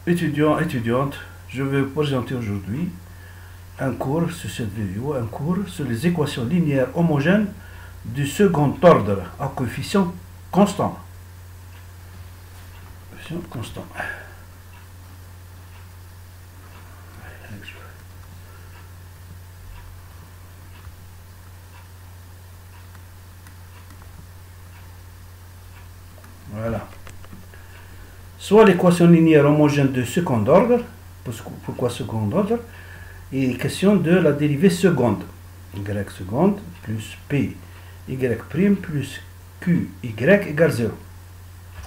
Étudiants, étudiantes, je vais vous présenter aujourd'hui un cours sur cette vidéo, un cours sur les équations linéaires homogènes du second ordre à coefficient constant. Coefficient constant. Voilà. Soit l'équation linéaire homogène de second ordre. Pourquoi second ordre? Il est question de la dérivée seconde. Y seconde plus p y prime plus q y égale 0.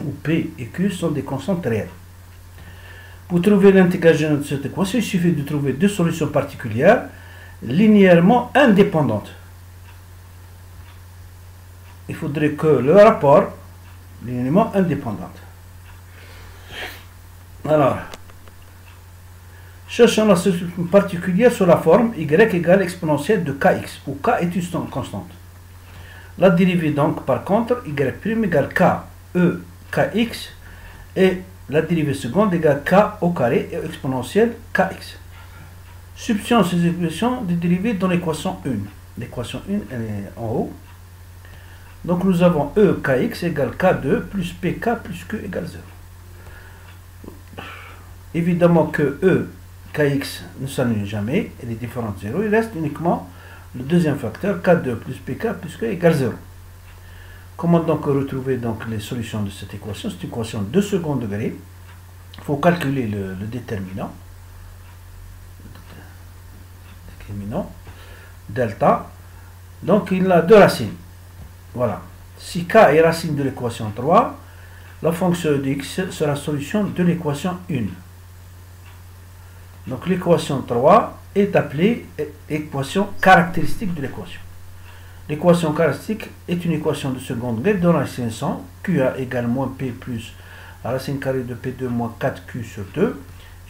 Où p et q sont des constantes réelles. Pour trouver l'intégrale générale de cette équation, il suffit de trouver deux solutions particulières linéairement indépendantes. Il faudrait que le rapport linéairement indépendant. Alors, cherchons la solution particulière sur la forme y égale exponentielle de kx, où k est une constante. La dérivée donc, par contre, y' égale k e kx, et la dérivée seconde égale k au carré et exponentielle kx. Substituons ces expressions des dérivées dans l'équation 1. L'équation 1, elle est en haut. Donc nous avons e kx égale k2 plus pk plus q égale 0. Évidemment que e kx ne s'annule jamais, elle est différente de 0. Il reste uniquement le deuxième facteur, k2 plus pk plus q égale 0. Comment donc retrouver donc les solutions de cette équation? C'est une équation de second degré. Il faut calculer le déterminant. Delta. Donc il a deux racines. Voilà. Si k est racine de l'équation 3, la fonction de x sera solution de l'équation 1. Donc l'équation 3 est appelée équation caractéristique de l'équation. L'équation caractéristique est une équation de second degré dont la racine 100, qa égale moins p plus la racine carrée de p2 moins 4q sur 2,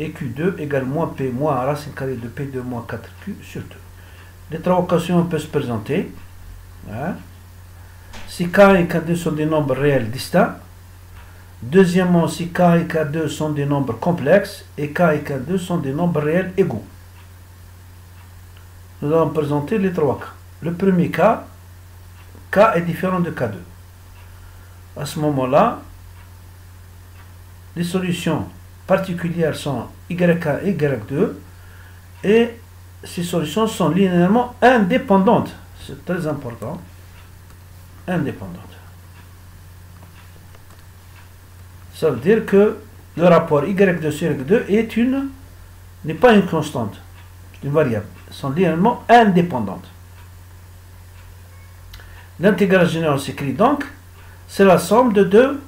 et q2 égale moins p moins la racine carrée de p2 moins 4q sur 2. Les trois équations peuvent se présenter. Hein? Si k et k2 sont des nombres réels distincts. Deuxièmement, si k et k2 sont des nombres complexes, et k et k2 sont des nombres réels égaux. Nous allons présenter les trois cas. Le premier cas, k est différent de k2. À ce moment-là, les solutions particulières sont yk et y2, et ces solutions sont linéairement indépendantes. C'est très important. Indépendantes. Ça veut dire que le rapport y2 sur y2 n'est pas une constante, c'est une variable. Elles sont linéairement indépendantes. L'intégrale générale s'écrit donc, c'est la somme de deux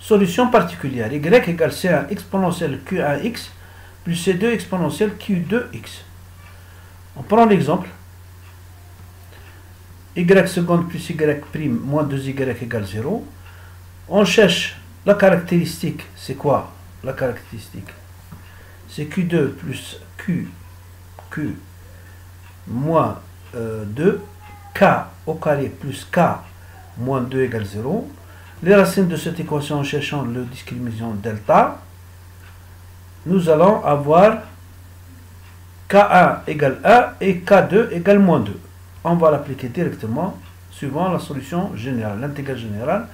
solutions particulières. Y égale C1 exponentielle Q1x plus C2 exponentielle Q2x. On prend l'exemple. Y seconde plus y prime moins 2y égale 0. On cherche la caractéristique. C'est quoi la caractéristique? C'est Q2 plus Q moins 2, K au carré plus K moins 2 égale 0. Les racines de cette équation en cherchant le discriminant delta, nous allons avoir K1 égale 1 et K2 égale moins 2. On va l'appliquer directement suivant la solution générale. L'intégrale générale,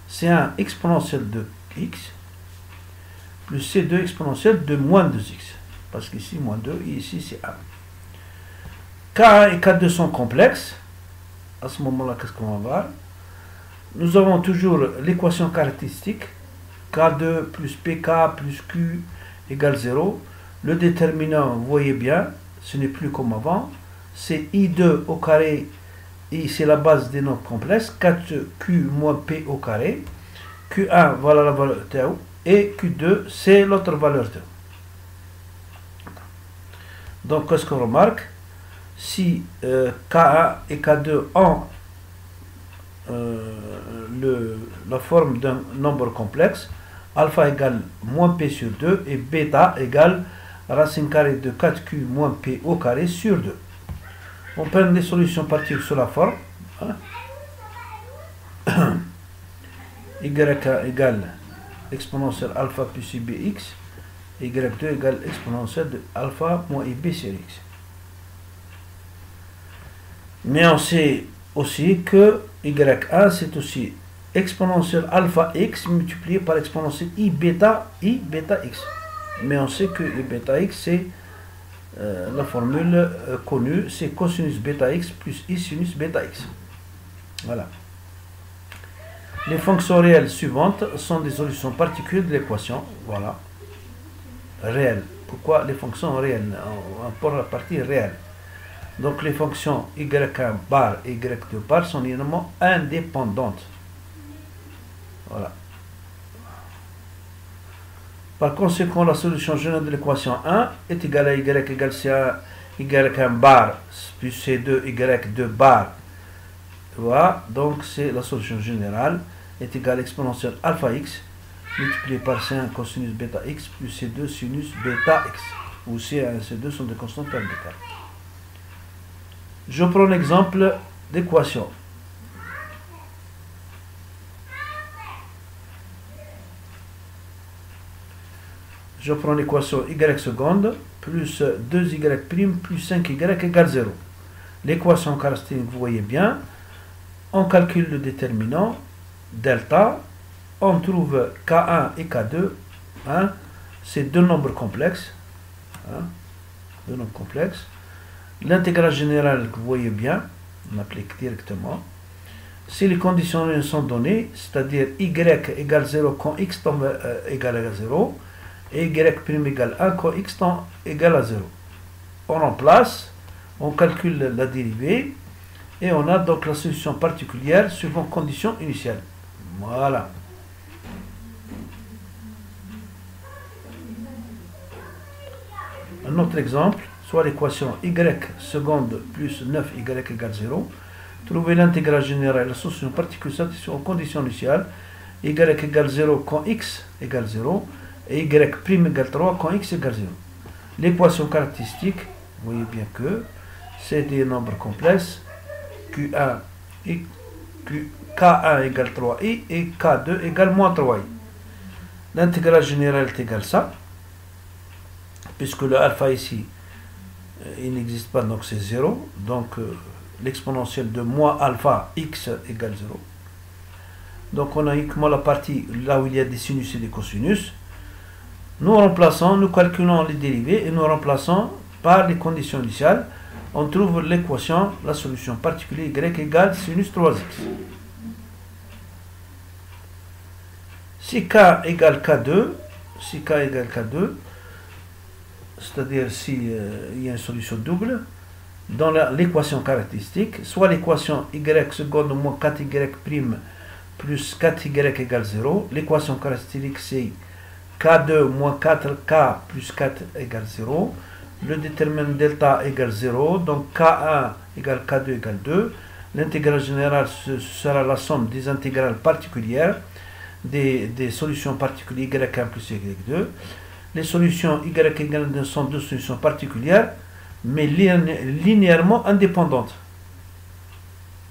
c'est un exponentiel de x plus C2 exponentiel de moins 2x. Parce qu'ici, moins 2 et ici, c'est 1. K1 et K2 sont complexes. À ce moment-là, qu'est-ce qu'on va voir? Nous avons toujours l'équation caractéristique. K2 plus PK plus Q égale 0. Le déterminant, vous voyez bien, ce n'est plus comme avant. C'est I2 au carré, et c'est la base des nombres complexes. 4Q moins P au carré. Q1, voilà la valeur tau. Et Q2, c'est l'autre valeur tau. Donc, qu'est-ce qu'on remarque? Si K1 et K2 ont la forme d'un nombre complexe, alpha égale moins P sur 2 et bêta égale racine carrée de 4Q moins P au carré sur 2. On prend les solutions partielles sur la forme. Hein? Y égale exponentielle alpha plus IBX y2 égale exponentielle de alpha moins ib sur x. Mais on sait aussi que y1 c'est aussi exponentielle alpha x multiplié par exponentielle i bêta x. Mais on sait que i bêta x c'est la formule connue, c'est cosinus bêta x plus i sinus bêta x. Voilà. Les fonctions réelles suivantes sont des solutions particulières de l'équation. Voilà. Réelles. Pourquoi les fonctions réelles? On prend la partie réelle. Donc les fonctions y1 bar et y2 bar sont évidemment indépendantes. Voilà. Par conséquent, la solution générale de l'équation 1 est égale à y égale c1 y1 bar plus c2 y2 bar. Voilà. Donc c'est la solution générale est égale à exponentielle alpha x multiplié par c1 cosinus bêta x plus c2 sinus bêta x, où c1 et c2 sont des constantes d'écart. Je prends l'exemple d'équation. Je prends l'équation y seconde plus 2y' plus 5y égale 0. L'équation caractéristique, vous voyez bien, on calcule le déterminant delta, on trouve K1 et K2, hein, c'est deux nombres complexes, hein, deux nombres complexes. L'intégrale générale que vous voyez bien, on applique directement. Si les conditions sont données, c'est-à-dire y égale 0 quand x tend égal à 0, et y' égale 1 quand x tend égal à 0. On remplace, on calcule la dérivée, et on a donc la solution particulière suivant condition initiale. Voilà. Un autre exemple, soit l'équation y seconde plus 9y égale 0. Trouver l'intégrale générale et la solution particulière satisfaisant aux conditions initiales. Y égale 0 quand x égale 0 et y' égale 3 quand x égale 0. L'équation caractéristique, vous voyez bien que c'est des nombres complexes. Q1 et K1 égale 3i et K2 égale moins 3i. L'intégrale générale est égale ça, puisque le alpha ici, il n'existe pas, donc c'est 0. Donc l'exponentielle de moins alpha x égale 0. Donc on a uniquement la partie là où il y a des sinus et des cosinus. Nous remplaçons, nous calculons les dérivés et nous remplaçons par les conditions initiales. On trouve l'équation, la solution particulière y égale sinus 3x. Si k égale k2, c'est-à-dire si il y a une solution double, dans l'équation caractéristique, soit l'équation y seconde moins 4y' plus 4y égale 0, l'équation caractéristique c'est k2 moins 4k plus 4 égale 0, le déterminant delta égale 0, donc k1 égale k2 égale 2, l'intégrale générale ce sera la somme des intégrales particulières, des solutions particulières y1 plus y2. Les solutions y égale 2 sont deux solutions particulières, mais linéairement indépendantes.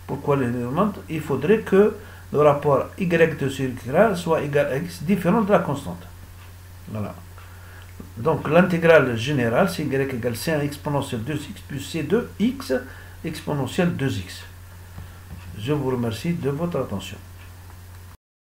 Pourquoi linéairement? Il faudrait que le rapport y2 sur y1 soit égal à x différent de la constante. Voilà. Donc l'intégrale générale, c'est y égale c1 exponentielle 2x plus c2x exponentielle 2x. Je vous remercie de votre attention.